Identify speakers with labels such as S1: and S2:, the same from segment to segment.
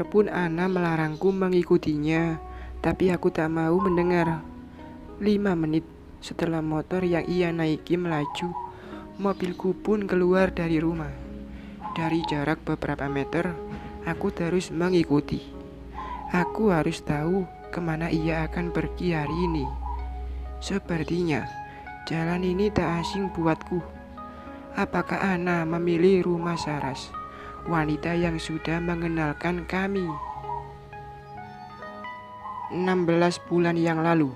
S1: dokter pun Ana melarangku mengikutinya, tapi aku tak mau mendengar. 5 menit setelah motor yang ia naiki melaju, mobilku pun keluar dari rumah. Dari jarak beberapa meter, aku terus mengikuti. Aku harus tahu kemana ia akan pergi hari ini. Sepertinya jalan ini tak asing buatku. Apakah Ana memilih rumah Saras, wanita yang sudah mengenalkan kami? 16 bulan yang lalu,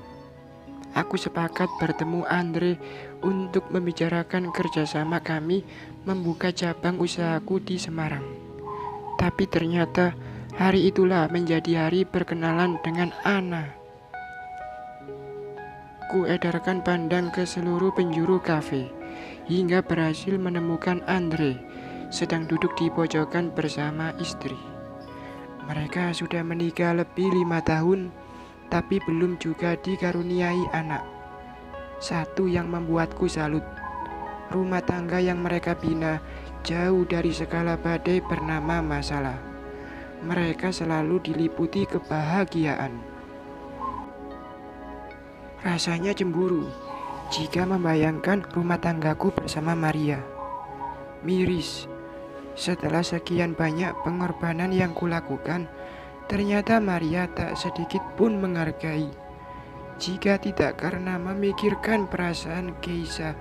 S1: aku sepakat bertemu Andre untuk membicarakan kerjasama kami membuka cabang usahaku di Semarang. Tapi ternyata hari itulah menjadi hari perkenalan dengan Ana. Ku edarkan pandang ke seluruh penjuru kafe hingga berhasil menemukan Andre sedang duduk di pojokan bersama istri. Mereka sudah menikah lebih 5 tahun, tapi belum juga dikaruniai anak. Satu yang membuatku salut, rumah tangga yang mereka bina jauh dari segala badai bernama masalah. Mereka selalu diliputi kebahagiaan. Rasanya cemburu jika membayangkan rumah tanggaku bersama Maria. Miris, setelah sekian banyak pengorbanan yang kulakukan, ternyata Maria tak sedikit pun menghargai. Jika tidak karena memikirkan perasaan Keisa,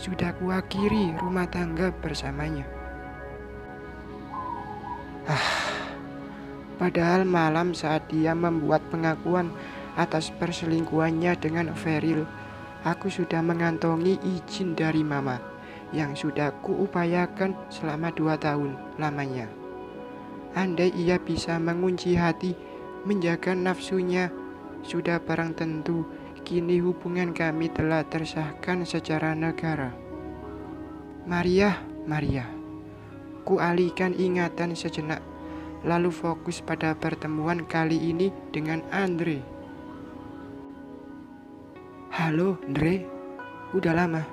S1: sudah kuakhiri rumah tangga bersamanya. Padahal malam saat dia membuat pengakuan atas perselingkuhannya dengan Feril, aku sudah mengantongi izin dari Mama yang sudah kuupayakan selama 2 tahun lamanya. Andai ia bisa mengunci hati, menjaga nafsunya, sudah barang tentu kini hubungan kami telah tersahkan secara negara. Maria, ku alihkan ingatan sejenak, lalu fokus pada pertemuan kali ini dengan Andre. Halo, Andre. Udah lama?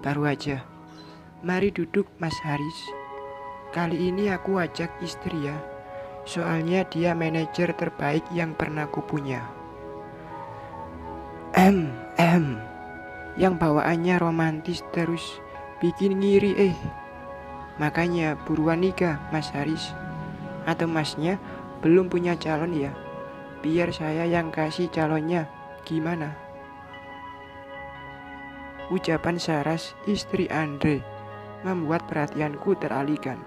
S1: Baru aja. Mari duduk, Mas Haris. Kali ini aku ajak istri ya. Soalnya dia manajer terbaik yang pernah kupunya. Yang bawaannya romantis terus bikin ngiri Makanya buruan nikah, Mas Haris. Atau masnya belum punya calon ya? Biar saya yang kasih calonnya. Gimana? Ucapan Saras, istri Andre, membuat perhatianku teralihkan.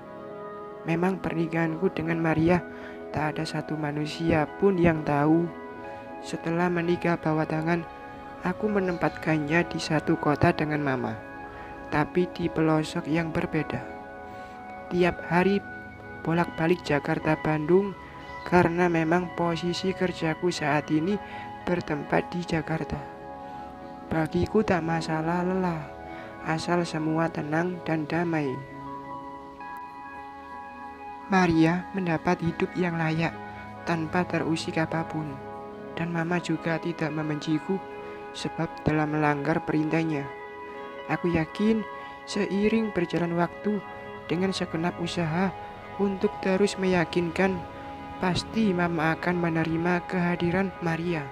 S1: Memang pernikahanku dengan Maria tak ada satu manusia pun yang tahu. Setelah menikah bawa tangan, aku menempatkannya di satu kota dengan Mama, tapi di pelosok yang berbeda. Tiap hari bolak-balik Jakarta-Bandung karena memang posisi kerjaku saat ini bertempat di Jakarta. Bagiku tak masalah lelah, asal semua tenang dan damai. Maria mendapat hidup yang layak tanpa terusik apapun, dan Mama juga tidak membenciku sebab telah melanggar perintahnya. Aku yakin seiring berjalan waktu dengan segenap usaha untuk terus meyakinkan, pasti Mama akan menerima kehadiran Maria.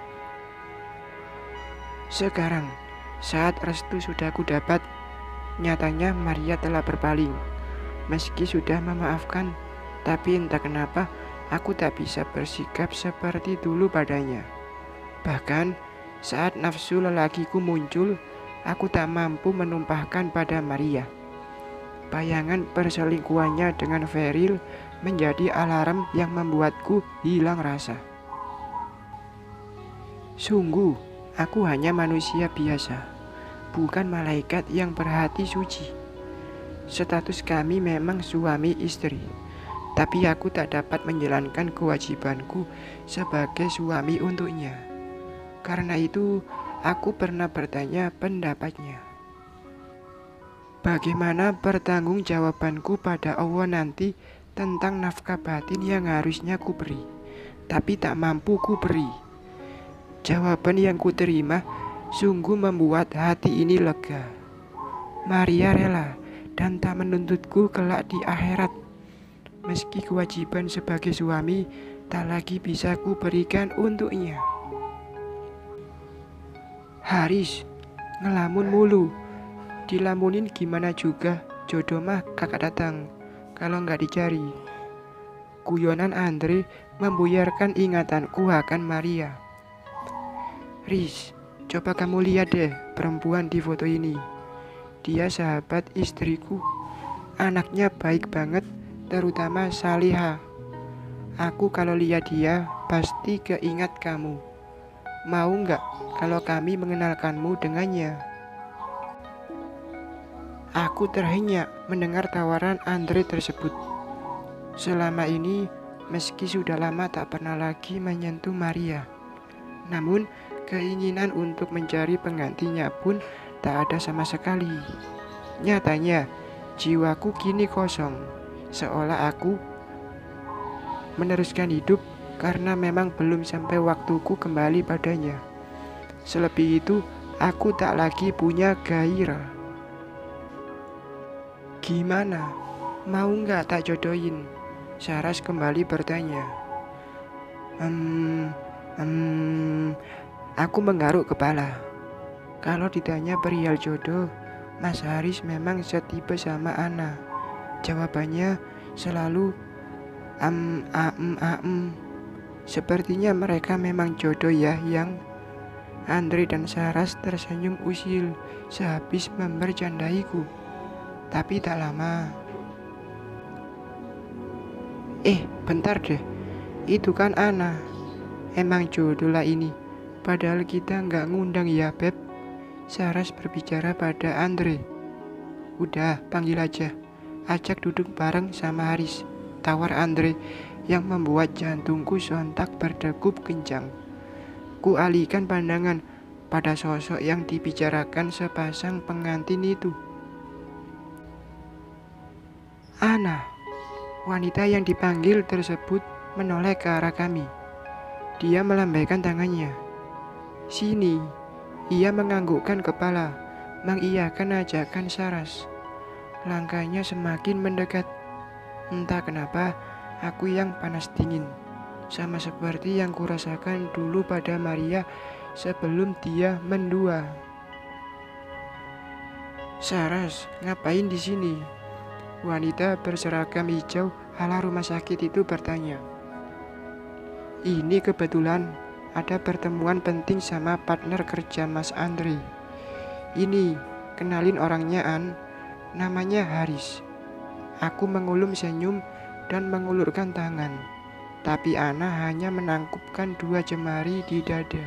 S1: Sekarang, saat restu sudah kudapat, nyatanya Maria telah berpaling. Meski sudah memaafkan, tapi entah kenapa aku tak bisa bersikap seperti dulu padanya. Bahkan saat nafsu lelakiku muncul, aku tak mampu menumpahkan pada Maria. Bayangan perselingkuhannya dengan Feril menjadi alarm yang membuatku hilang rasa. Sungguh, aku hanya manusia biasa, bukan malaikat yang berhati suci. Status kami memang suami istri, tapi aku tak dapat menjalankan kewajibanku sebagai suami untuknya. Karena itu, aku pernah bertanya pendapatnya. Bagaimana pertanggungjawabanku pada Allah nanti tentang nafkah batin yang harusnya ku beri, tapi tak mampu ku beri? Jawaban yang ku terima sungguh membuat hati ini lega. Maria rela dan tak menuntutku kelak di akhirat. meski kewajiban sebagai suami tak lagi bisa ku berikan untuknya. Haris, ngelamun mulu. Dilamunin gimana juga, jodoh mah kakak datang kalau nggak dicari. Guyonan Andre membuyarkan ingatanku akan Maria. Riz, coba kamu lihat deh perempuan di foto ini. Dia sahabat istriku. Anaknya baik banget, terutama Saliha. Aku kalau lihat dia pasti keingat kamu. Mau nggak kalau kami mengenalkanmu dengannya? Aku terhenyak mendengar tawaran Andre tersebut. Selama ini, meski sudah lama tak pernah lagi menyentuh Maria, namun keinginan untuk mencari penggantinya pun tak ada sama sekali. Nyatanya, jiwaku kini kosong, seolah aku meneruskan hidup karena memang belum sampai waktuku kembali padanya. Selebih itu, aku tak lagi punya gairah. Gimana? Mau nggak tak jodohin? Saras kembali bertanya. Aku menggaruk kepala. Kalau ditanya perihal jodoh, Mas Haris memang setipe sama Ana. Jawabannya selalu Sepertinya mereka memang jodoh ya, yang Andre dan Saras tersenyum usil sehabis membercandaiku. Tapi tak lama. Bentar deh. Itu kan Ana. Emang jodoh lah ini. Padahal kita nggak ngundang ya, Beb. Saras berbicara pada Andre. Udah, panggil aja. Ajak duduk bareng sama Haris, tawar Andre yang membuat jantungku sontak berdegup kencang. Ku alihkan pandangan pada sosok yang dibicarakan sepasang pengantin itu. Ana, wanita yang dipanggil tersebut menoleh ke arah kami. Dia melambaikan tangannya. Sini. Ia menganggukkan kepala, mengiyakan ajakan Saras. Langkahnya semakin mendekat. Entah kenapa, aku yang panas dingin, sama seperti yang kurasakan dulu pada Maria sebelum dia mendua. Saras, ngapain di sini? Wanita berseragam hijau ala rumah sakit itu bertanya. Ini kebetulan ada pertemuan penting sama partner kerja Mas Andre. Ini, kenalin orangnya An, namanya Haris. Aku mengulum senyum dan mengulurkan tangan, tapi Ana hanya menangkupkan 2 jemari di dada.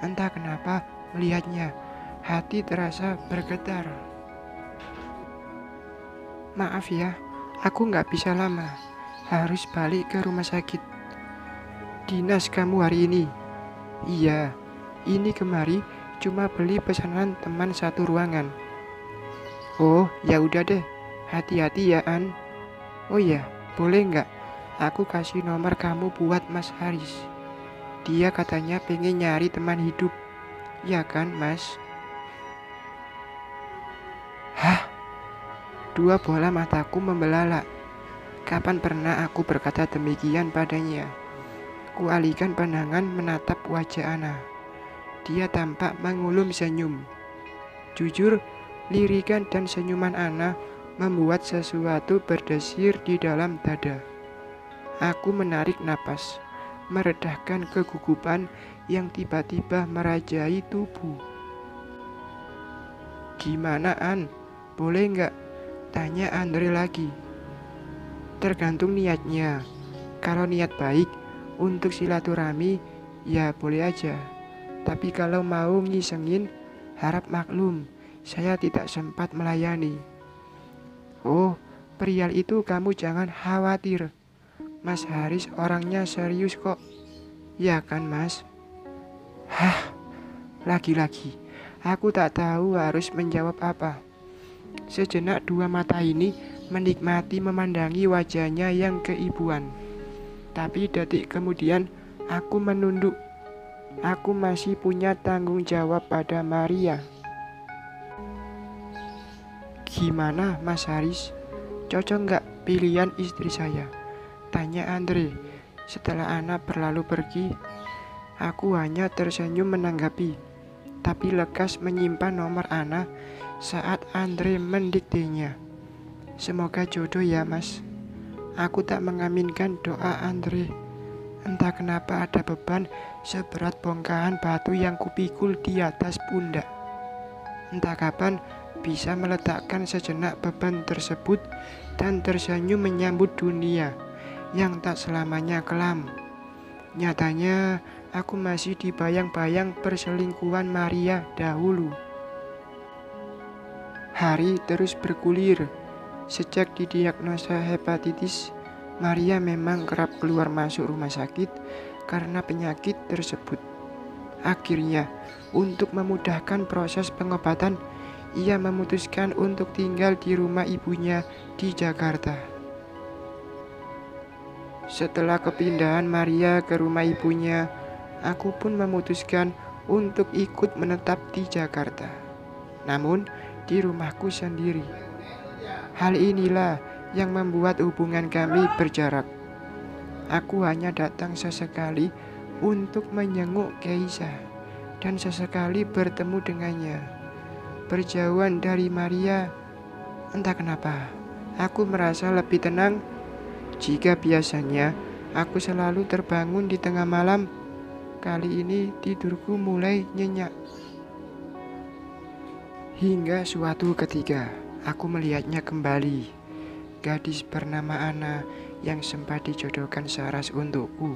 S1: Entah kenapa melihatnya, hati terasa bergetar. Maaf ya, aku nggak bisa lama, harus balik ke rumah sakit. Dinas kamu hari ini? Iya, ini kemari cuma beli pesanan teman satu ruangan. Oh, ya udah deh, hati-hati ya An. Oh ya, boleh nggak aku kasih nomor kamu buat Mas Haris? Dia katanya pengen nyari teman hidup. Ya kan, Mas? Hah? 2 bola mataku membelalak. Kapan pernah aku berkata demikian padanya? Ku alihkan pandangan menatap wajah Ana. Dia tampak mengulum senyum. Jujur, lirikan dan senyuman Ana membuat sesuatu berdesir di dalam dada. Aku menarik napas, meredahkan kegugupan yang tiba-tiba merajai tubuh. Gimana An? Boleh nggak? Tanya Andre lagi. Tergantung niatnya. Kalau niat baik untuk silaturahmi, ya boleh aja. Tapi kalau mau ngisengin, harap maklum, saya tidak sempat melayani. Oh, perihal itu kamu jangan khawatir. Mas Haris orangnya serius kok. Ya kan, Mas? Hah, lagi-lagi aku tak tahu harus menjawab apa. Sejenak 2 mata ini menikmati memandangi wajahnya yang keibuan. Tapi detik kemudian aku menunduk. Aku masih punya tanggung jawab pada Maria. Gimana Mas Haris? Cocok nggak pilihan istri saya?" tanya Andre. Setelah Ana berlalu pergi, aku hanya tersenyum menanggapi, tapi lekas menyimpan nomor Ana saat Andre mendiktenya. "Semoga jodoh ya, Mas." Aku tak mengaminkan doa Andre. Entah kenapa ada beban seberat bongkahan batu yang kupikul di atas pundak. Entah kapan bisa meletakkan sejenak beban tersebut dan tersenyum menyambut dunia yang tak selamanya kelam. Nyatanya aku masih dibayang-bayang perselingkuhan Maria dahulu. Hari terus bergulir. Sejak didiagnosa hepatitis, Maria memang kerap keluar masuk rumah sakit karena penyakit tersebut. Akhirnya, untuk memudahkan proses pengobatan, ia memutuskan untuk tinggal di rumah ibunya di Jakarta. Setelah kepindahan Maria ke rumah ibunya, aku pun memutuskan untuk ikut menetap di Jakarta, namun di rumahku sendiri. Hal inilah yang membuat hubungan kami berjarak. Aku hanya datang sesekali untuk menyenguk Keisha dan sesekali bertemu dengannya. Berjauhan dari Maria, entah kenapa, aku merasa lebih tenang. Jika biasanya aku selalu terbangun di tengah malam, kali ini tidurku mulai nyenyak. Hingga suatu ketika, aku melihatnya kembali. Gadis bernama Ana yang sempat dijodohkan Saras untukku.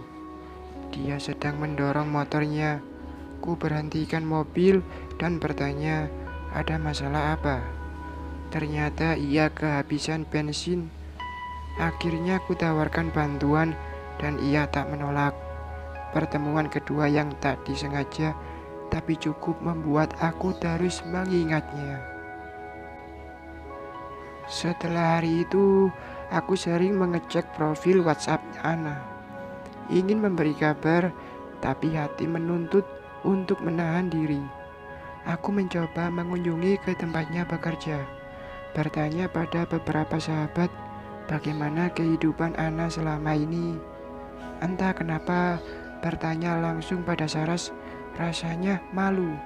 S1: Dia sedang mendorong motornya. Ku berhentikan mobil dan bertanya, "Ada masalah apa?" Ternyata ia kehabisan bensin. Akhirnya ku tawarkan bantuan dan ia tak menolak. Pertemuan kedua yang tak disengaja tapi cukup membuat aku terus mengingatnya. Setelah hari itu, aku sering mengecek profil WhatsApp Ana. Ingin memberi kabar, tapi hati menuntut untuk menahan diri. Aku mencoba mengunjungi ke tempatnya bekerja, bertanya pada beberapa sahabat bagaimana kehidupan Ana selama ini. Entah kenapa, bertanya langsung pada Saras rasanya malu.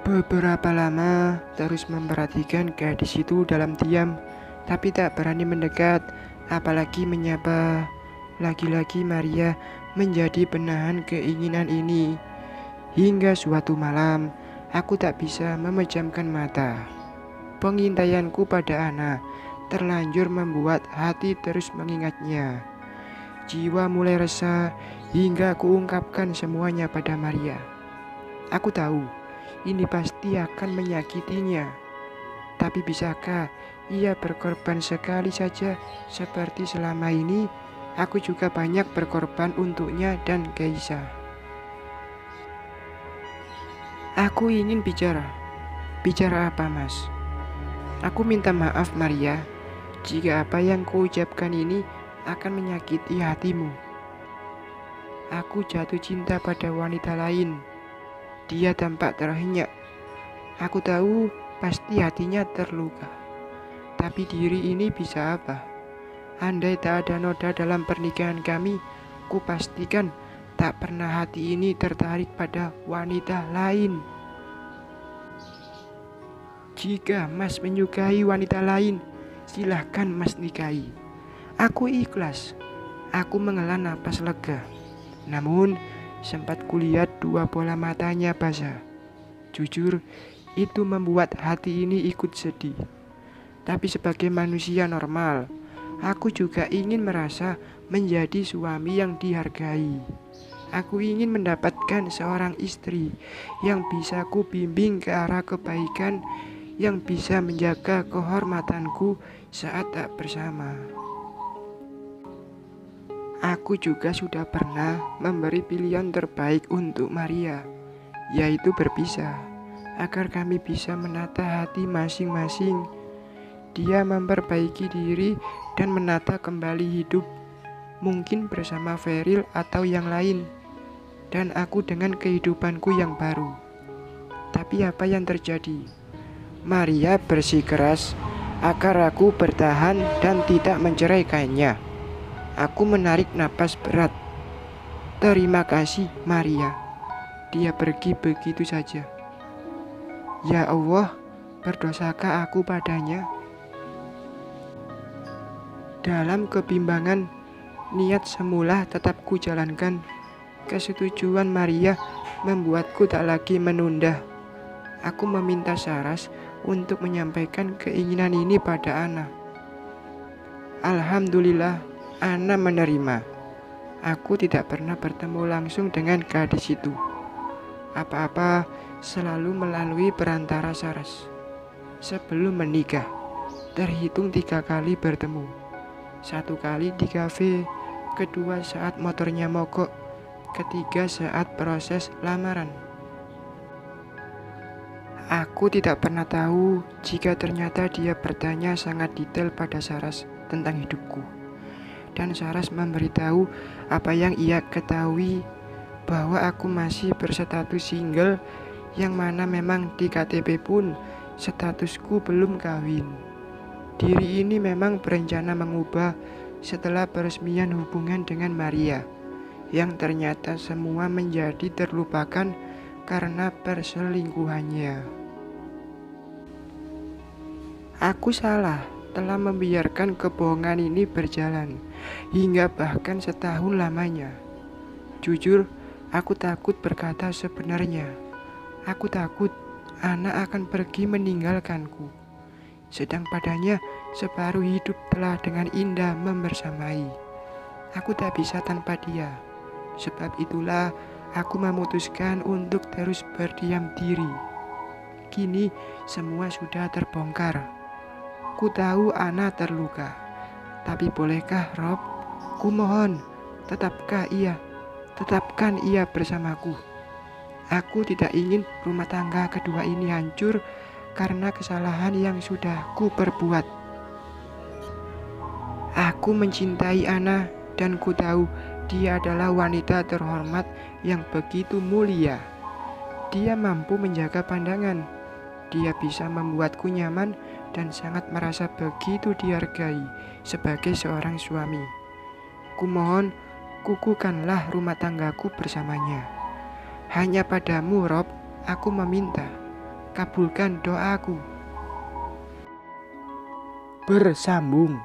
S1: Beberapa lama terus memperhatikan gadis itu dalam diam, tapi tak berani mendekat, apalagi menyapa. Lagi-lagi Maria menjadi penahan keinginan ini. Hingga suatu malam, aku tak bisa memejamkan mata. Pengintaianku pada Ana terlanjur membuat hati terus mengingatnya. Jiwa mulai resah hingga aku ungkapkan semuanya pada Maria. Aku tahu ini pasti akan menyakitinya, tapi bisakah ia berkorban sekali saja seperti selama ini? Aku juga banyak berkorban untuknya dan Keisha. Aku ingin bicara. Bicara apa, Mas? Aku minta maaf, Maria, jika apa yang kuucapkan ini akan menyakiti hatimu. Aku jatuh cinta pada wanita lain. Dia tampak terhenyak. Aku tahu pasti hatinya terluka. Tapi diri ini bisa apa? Andai tak ada noda dalam pernikahan kami, ku pastikan tak pernah hati ini tertarik pada wanita lain. Jika Mas menyukai wanita lain, silahkan Mas nikahi. Aku ikhlas. Aku menghela napas lega. Namun, sempat kulihat dua bola matanya basah. Jujur, itu membuat hati ini ikut sedih. Tapi sebagai manusia normal, aku juga ingin merasa menjadi suami yang dihargai. Aku ingin mendapatkan seorang istri yang bisa ku bimbing ke arah kebaikan, yang bisa menjaga kehormatanku saat tak bersama. Aku juga sudah pernah memberi pilihan terbaik untuk Maria, yaitu berpisah, agar kami bisa menata hati masing-masing. Dia memperbaiki diri dan menata kembali hidup, mungkin bersama Feril atau yang lain, dan aku dengan kehidupanku yang baru. Tapi apa yang terjadi? Maria bersikeras agar aku bertahan dan tidak menceraikannya. Aku menarik napas berat. Terima kasih, Maria. Dia pergi begitu saja. Ya Allah, berdosakah aku padanya? Dalam kebimbangan, niat semula tetap kujalankan. Kesetujuan Maria membuatku tak lagi menunda. Aku meminta Saras untuk menyampaikan keinginan ini pada Ana. Alhamdulillah, Ana menerima. Aku tidak pernah bertemu langsung dengan gadis itu. Apa-apa selalu melalui perantara Saras. Sebelum menikah, terhitung 3 kali bertemu. 1 kali di kafe, kedua saat motornya mogok, ketiga saat proses lamaran. Aku tidak pernah tahu jika ternyata dia bertanya sangat detail pada Saras tentang hidupku. Dan Saras memberitahu apa yang ia ketahui, bahwa aku masih berstatus single, yang mana memang di KTP pun statusku belum kawin. Diri ini memang berencana mengubah setelah peresmian hubungan dengan Maria, yang ternyata semua menjadi terlupakan karena perselingkuhannya. Aku salah telah membiarkan kebohongan ini berjalan hingga bahkan setahun lamanya. Jujur, aku takut berkata sebenarnya. Aku takut Ana akan pergi meninggalkanku, sedang padanya separuh hidup telah dengan indah membersamai. Aku tak bisa tanpa dia. Sebab itulah aku memutuskan untuk terus berdiam diri. Kini semua sudah terbongkar. Ku tahu Ana terluka, tapi bolehkah Rob? Ku mohon, tetapkan ia bersamaku. Aku tidak ingin rumah tangga kedua ini hancur karena kesalahan yang sudah ku perbuat. Aku mencintai Ana dan ku tahu dia adalah wanita terhormat yang begitu mulia. Dia mampu menjaga pandangan. Dia bisa membuatku nyaman dan sangat merasa begitu dihargai sebagai seorang suami. Kumohon, kukuhkanlah rumah tanggaku bersamanya. Hanya padamu, Rob, aku meminta. Kabulkan doaku. Bersambung.